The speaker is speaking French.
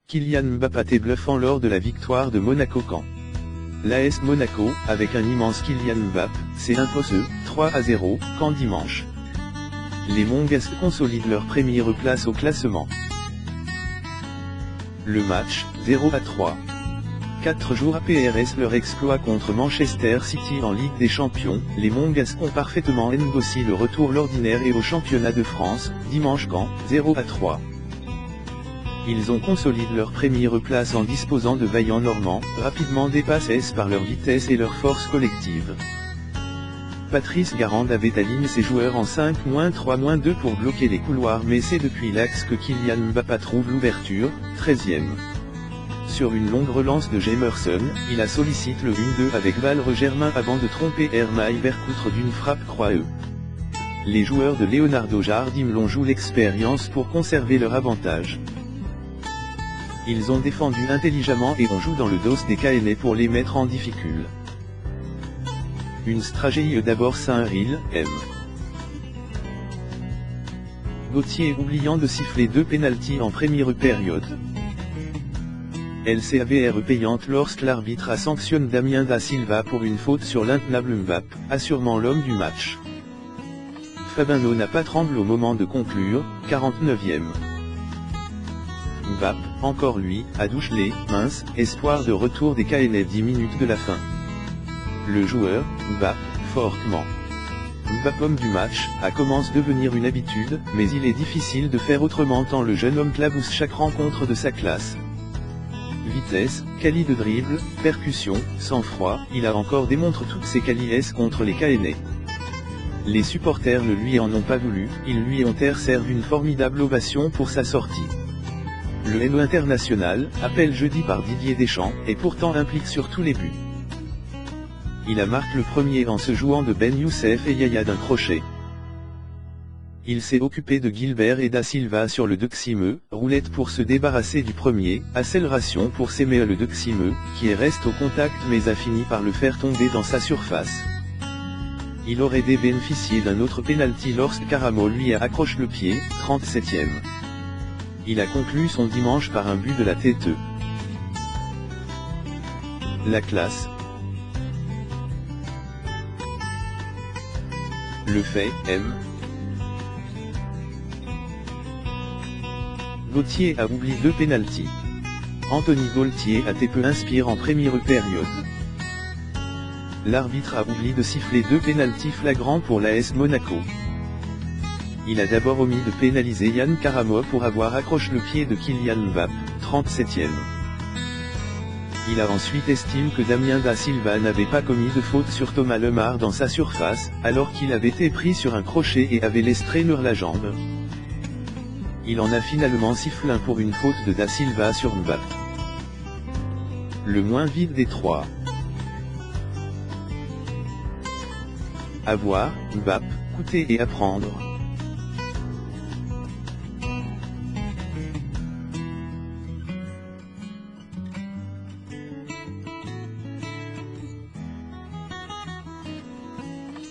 Kylian Mbappé bluffant lors de la victoire de Monaco Caen. L'AS Monaco, avec un immense Kylian Mbappé, s'est imposé 3-0 Caen dimanche. Les Monégasques consolident leur première place au classement. Le match, 0-3. 4 jours après leur exploit contre Manchester City en Ligue des Champions, les Monégasques ont parfaitement négocié le retour l'ordinaire et au championnat de France, dimanche Caen, 0-3. Ils ont consolidé leur première place en disposant de vaillants Normands, rapidement dépassés par leur vitesse et leur force collective. Patrice Garand avait aligné ses joueurs en 5-3-2 pour bloquer les couloirs, mais c'est depuis l'axe que Kylian Mbappé trouve l'ouverture, 13e. Sur une longue relance de Jemerson, il a sollicité le 1-2 avec Valre Germain avant de tromper Hermaï Vercoutre d'une frappe croix-E. Les joueurs de Leonardo Jardim l'ont joué l'expérience pour conserver leur avantage. Ils ont défendu intelligemment et ont joué dans le dos des Caenais pour les mettre en difficulté. Une stratégie d'abord Saint-Ril, M. Gauthier oubliant de siffler 2 pénaltys en première période. LCAVR payante lorsque l'arbitre a sanctionné Damien da Silva pour une faute sur l'intenable Mbappé, assurément l'homme du match. Fabinho n'a pas tremblé au moment de conclure, 49e. Mbappé, encore lui, a douché, mince, espoir de retour des Caenais 10 minutes de la fin. Le joueur, Mbappé, fortement. Mbappé homme du match, a commencé à devenir une habitude, mais il est difficile de faire autrement tant le jeune homme clabousse chaque rencontre de sa classe. Vitesse, qualité de dribble, percussion, sang-froid, il a encore démontré toutes ses qualités contre les Caenais. Les supporters ne lui en ont pas voulu, ils lui ont servi une formidable ovation pour sa sortie. Le héros international, appelé jeudi par Didier Deschamps, est pourtant impliqué sur tous les buts. Il a marqué le premier en se jouant de Ben Youssef et Yaya d'un crochet. Il s'est occupé de Gilbert et da Silva sur le deuxième, roulette pour se débarrasser du premier, accélération pour s'aimer le deuxième, qui reste au contact mais a fini par le faire tomber dans sa surface. Il aurait dû bénéficier d'un autre penalty lorsque Caramo lui a accroché le pied, 37e. Il a conclu son dimanche par un but de la tête. La classe. Le fait, M. Gauthier a oublié 2 pénaltys. Anthony Gaultier a été peu inspiré en première période. L'arbitre a oublié de siffler 2 pénaltys flagrants pour l'AS Monaco. Il a d'abord omis de pénaliser Yann Caramo pour avoir accroché le pied de Kylian Mbappé, 37e. Il a ensuite estimé que Damien da Silva n'avait pas commis de faute sur Thomas Lemar dans sa surface, alors qu'il avait été pris sur un crochet et avait laissé traîner la jambe. Il en a finalement sifflé un pour une faute de da Silva sur Mbappé. Le moins vite des 3. À voir, Mbappé, coûter et apprendre.